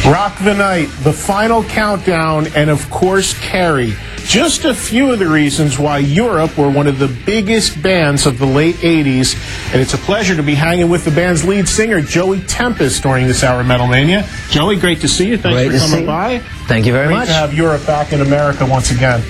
Rock the Night, the final countdown, and of course Carrie. Just a few of the reasons why Europe were one of the biggest bands of the late 80s. And it's a pleasure to be hanging with the band's lead singer, Joey Tempest, during this hour of Metal Mania. Joey, great to see you. Thanks for coming by. Thank you very much. Great to have Europe back in America once again.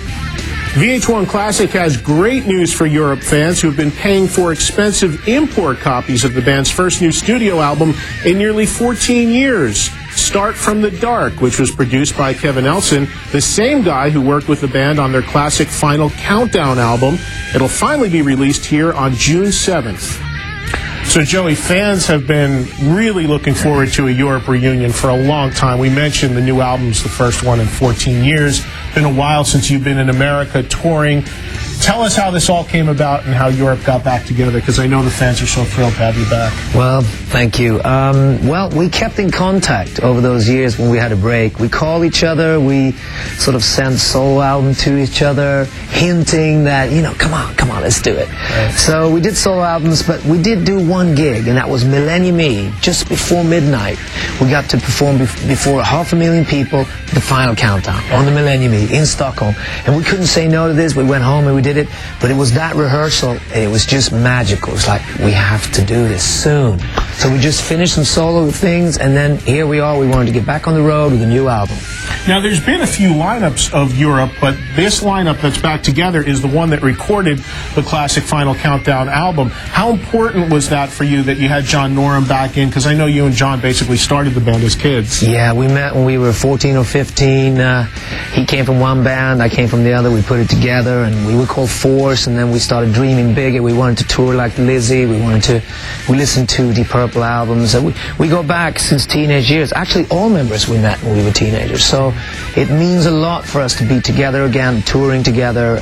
VH1 Classic has great news for Europe fans who have been paying for expensive import copies of the band's first new studio album in nearly 14 years. Start from the Dark, which was produced by Kevin Elson, the same guy who worked with the band on their classic Final Countdown album. It'll finally be released here on June 7th. So, Joey, fans have been really looking forward to a Europe reunion for a long time. We mentioned the new album's the first one in 14 years. Been a while since you've been in America touring. Tell us how this all came about and how Europe got back together, because I know the fans are so thrilled to have you back. Well, thank you. Well, we kept in contact over those years when we had a break. We called each other. We sort of sent solo album to each other, hinting that, you know, come on, let's do it. Right. So we did solo albums, but we did do one gig, and that was Millennium Eve, just before midnight. We got to perform before 500,000 people, the Final Countdown, on the Millennium Eve in Stockholm. And we couldn't say no to this. We went home and we did it, but it was that rehearsal, it was just magical. It's like, we have to do this soon. So we just finished some solo things, and then here we are. We wanted to get back on the road with a new album. Now, there's been a few lineups of Europe, but this lineup that's back together is the one that recorded the classic Final Countdown album. How important was that for you that you had John Norum back in? Because I know you and John basically started the band as kids. Yeah, we met when we were 14 or 15. He came from one band, I came from the other. We put it together, and we were called Force, and then we started dreaming bigger. We wanted to tour like Lizzie. We listened to Deep Purple albums. We go back since teenage years. Actually, all members we met when we were teenagers. So it means a lot for us to be together again, touring together.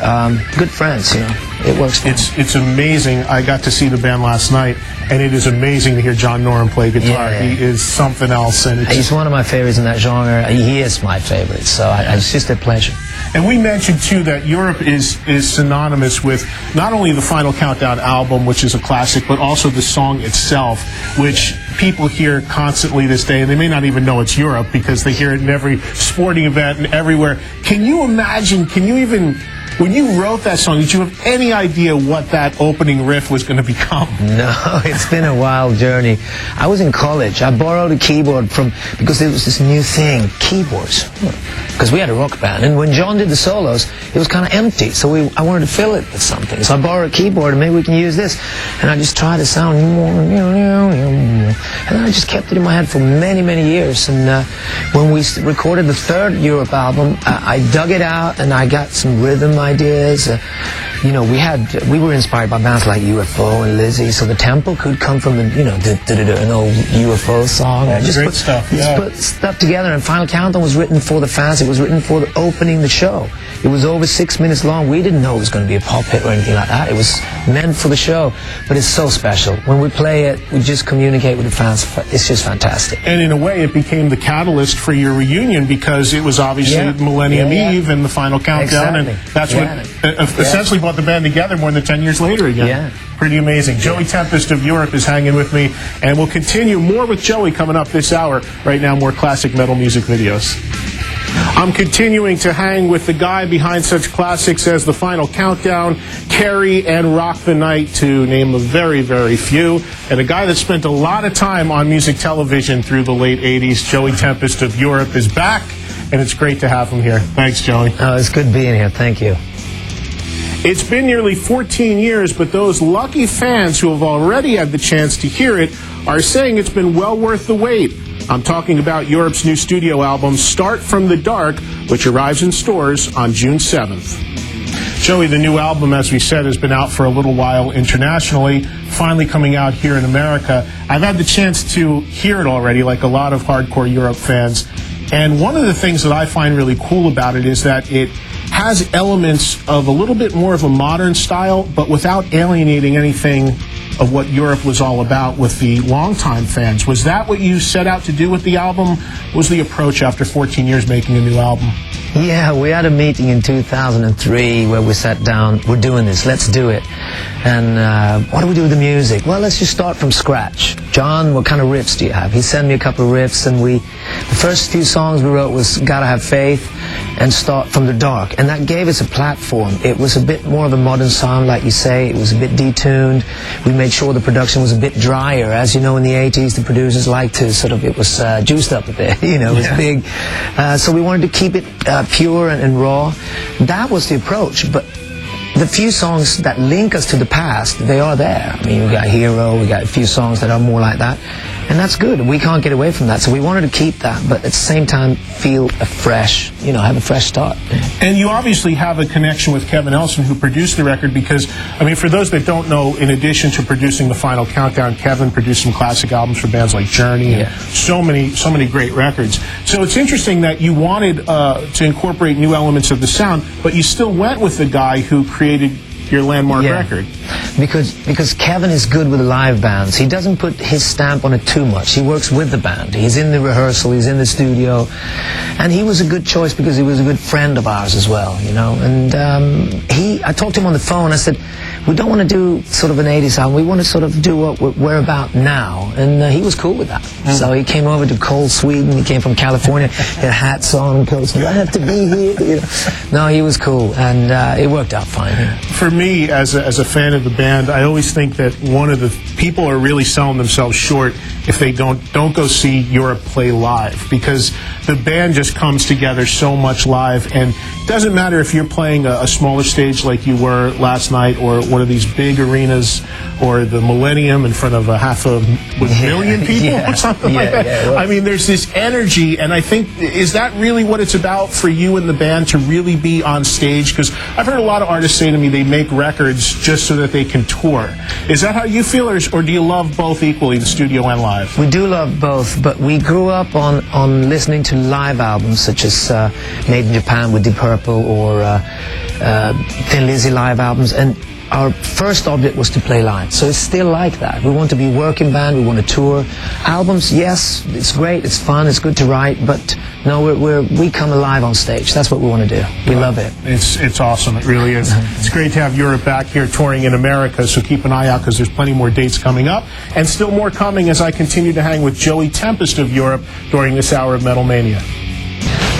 Good friends, you know. It works for us. It's amazing. I got to see the band last night, and it is amazing to hear John Norum play guitar. Yeah. He is something else. And he's one of my favorites in that genre. He is my favorite, so it's just a pleasure. And we mentioned, too, that Europe is synonymous with not only the Final Countdown album, which is a classic, but also the song itself, which people hear constantly this day, and they may not even know it's Europe because they hear it in every sporting event and everywhere. Can you imagine, when you wrote that song, did you have any idea what that opening riff was going to become? No, it's been a wild journey. I was in college. I borrowed a keyboard because there was this new thing, keyboards. Because we had a rock band, and when John did the solos, it was kind of empty, so I wanted to fill it with something. So I borrowed a keyboard, and maybe we can use this. And I just tried to sound, and I just kept it in my head for many, many years. And when we recorded the third Europe album, I dug it out, and I got some rhythm ideas. You know, we were inspired by bands like UFO and Lizzie, so the tempo could come from the, you know, an old UFO song. Just put stuff together, and Final Countdown was written for the fans. It was written for opening the show. It was over 6 minutes long. We didn't know it was going to be a pop hit or anything like that. It was meant for the show, but it's so special. When we play it, we just communicate with the fans. It's just fantastic. And in a way, it became the catalyst for your reunion because it was obviously Millennium Eve and the Final Countdown, and that's what essentially brought the band together more than 10 years later again. Yeah. Pretty amazing. Joey Tempest of Europe is hanging with me, and we'll continue more with Joey coming up this hour. Right now, more classic metal music videos. I'm continuing to hang with the guy behind such classics as The Final Countdown, Carrie, and Rock the Night, to name a very, very few, and a guy that spent a lot of time on music television through the late 80s. Joey Tempest of Europe is back, and it's great to have him here. Thanks, Joey. Oh, it's good being here. Thank you. It's been nearly 14 years, but those lucky fans who have already had the chance to hear it are saying it's been well worth the wait. I'm talking about Europe's new studio album, Start from the Dark, which arrives in stores on June 7th. Joey, the new album, as we said, has been out for a little while internationally, finally coming out here in America. I've had the chance to hear it already, like a lot of hardcore Europe fans. And one of the things that I find really cool about it is that it has elements of a little bit more of a modern style, but without alienating anything of what Europe was all about with the longtime fans. Was that what you set out to do with the album? What was the approach after 14 years making a new album? Yeah, we had a meeting in 2003 where we sat down, we're doing this, let's do it. And what do we do with the music? Well, let's just start from scratch. John, what kind of riffs do you have? He sent me a couple of riffs, and the first few songs we wrote was Gotta Have Faith and Start From the Dark. And that gave us a platform. It was a bit more of a modern sound, like you say. It was a bit detuned. We made sure the production was a bit drier. As you know, in the 80s, the producers liked to sort of, it was juiced up a bit, you know, it was big. So we wanted to keep it pure and raw. That was the approach. But the few songs that link us to the past, they are there. I mean, we got Hero, we got a few songs that are more like that, and that's good. We can't get away from that, so we wanted to keep that, but at the same time feel afresh, you know, have a fresh start. And you obviously have a connection with Kevin Ellison, who produced the record, because, I mean, for those that don't know, in addition to producing the Final Countdown, Kevin produced some classic albums for bands like Journey and so many great records. So it's interesting that you wanted to incorporate new elements of the sound, but you still went with the guy who created your landmark record. Because Kevin is good with live bands. He doesn't put his stamp on it too much. He works with the band. He's in the rehearsal, he's in the studio, and he was a good choice because he was a good friend of ours as well, you know. And I talked to him on the phone. I said, we don't want to do sort of an 80s album. We want to sort of do what we're about now. And he was cool with that. So he came over to cold Sweden. He came from California. He had hats on and coats. I have to be here. You know. No, he was cool, and it worked out fine. Yeah. For me, as a fan of the band, I always think that one of the people are really selling themselves short if they don't go see Europe play live, because the band just comes together so much live, and it doesn't matter if you're playing a smaller stage like you were last night, or one of these big arenas, or the Millennium in front of a million people or something like that. Yeah, well, I mean, there's this energy, and I think, is that really what it's about for you and the band, to really be on stage? Because I've heard a lot of artists say to me they make records just so that they can tour. Is that how you feel, or do you love both equally, the studio and live? We do love both, but we grew up on listening to live albums such as Made in Japan with Deep Purple, or Thin Lizzy live albums, and our first object was to play live. So it's still like that. We want to be a working band, we want to tour. Albums, yes, it's great, it's fun, it's good to write, but no, we come alive on stage. That's what we want to do. We love it. It's awesome, it really is. It's great to have Europe back here touring in America, so keep an eye out, because there's plenty more dates coming up, and still more coming as I continue to hang with Joey Tempest of Europe during this hour of Metal Mania.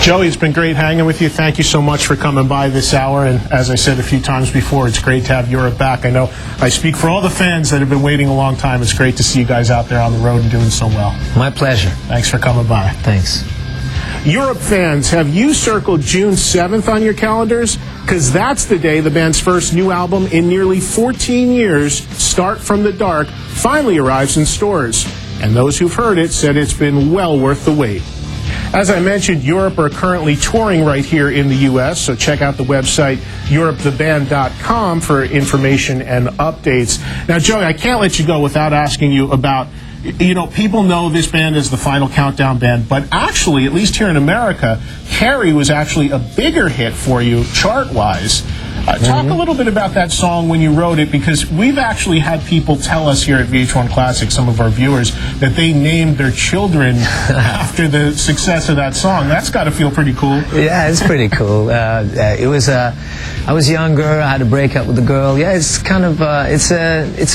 Joey, it's been great hanging with you. Thank you so much for coming by this hour. And as I said a few times before, it's great to have Europe back. I know I speak for all the fans that have been waiting a long time. It's great to see you guys out there on the road and doing so well. My pleasure. Thanks for coming by. Thanks. Europe fans, have you circled June 7th on your calendars? Because that's the day the band's first new album in nearly 14 years, Start From the Dark, finally arrives in stores. And those who've heard it said it's been well worth the wait. As I mentioned, Europe are currently touring right here in the U.S., so check out the website europetheband.com for information and updates. Now, Joey, I can't let you go without asking you about, you know, people know this band as the Final Countdown band, but actually, at least here in America, Carrie was actually a bigger hit for you chart-wise. Talk a little bit about that song when you wrote it, because we've actually had people tell us here at VH1 Classic, some of our viewers, that they named their children after the success of that song. That's got to feel pretty cool. Yeah, it's pretty cool. It was I was younger. I had a breakup with a girl. Yeah, it's kind of it's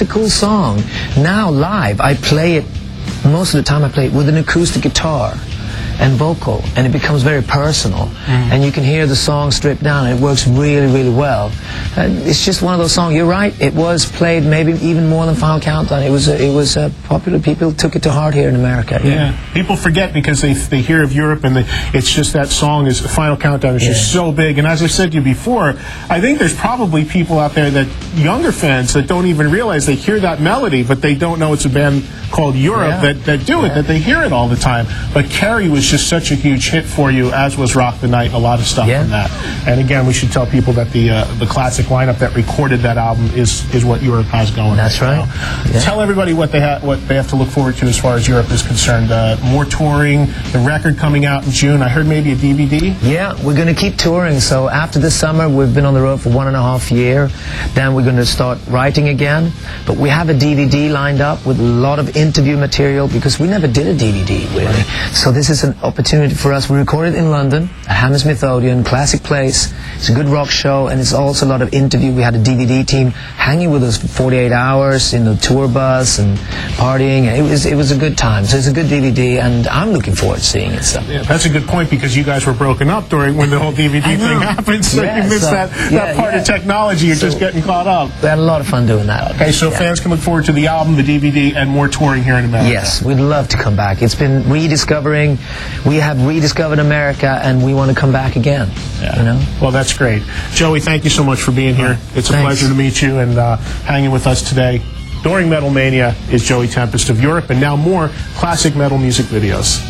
a cool song. Now live, I play it most of the time. I play it with an acoustic guitar and vocal, and it becomes very personal, and you can hear the song stripped down, and it works really, really well. It's just one of those songs. You're right, it was played maybe even more than Final Countdown. It was popular. People took it to heart here in America. Yeah, people forget because they hear of Europe, and it's just that song is Final Countdown is just so big. And as I said to you before, I think there's probably people out there, that younger fans, that don't even realize they hear that melody, but they don't know it's a band called Europe that do it, that they hear it all the time. But Carrie was just such a huge hit for you, as was Rock the Night, and a lot of stuff from that. And again, we should tell people that the classic lineup that recorded that album is what Europe has going. That's right. Yeah. Tell everybody what they have to look forward to as far as Europe is concerned. More touring, the record coming out in June. I heard maybe a DVD. Yeah, we're going to keep touring. So after the summer, we've been on the road for 1.5 years. Then we're going to start writing again. But we have a DVD lined up with a lot of interview material, because we never did a DVD really. So this is an opportunity for us. We recorded in London, at Hammersmith Odeon, classic place. It's a good rock show, and it's also a lot of interview. We had a DVD team hanging with us for 48 hours in the tour bus and partying. It was a good time. So it's a good DVD, and I'm looking forward to seeing it. So. Yeah, that's a good point, because you guys were broken up when the whole DVD thing happened, so you missed that part of technology. You're just getting caught up. We had a lot of fun doing that. Okay, so fans can look forward to the album, the DVD, and more touring here in America. Yes, we'd love to come back. It's been rediscovering. We have rediscovered America, and we want to come back again. Yeah. You know? Well, that's great. Joey, thank you so much for being here. It's a pleasure to meet you and hanging with us today. During Metal Mania is Joey Tempest of Europe, and now more classic metal music videos.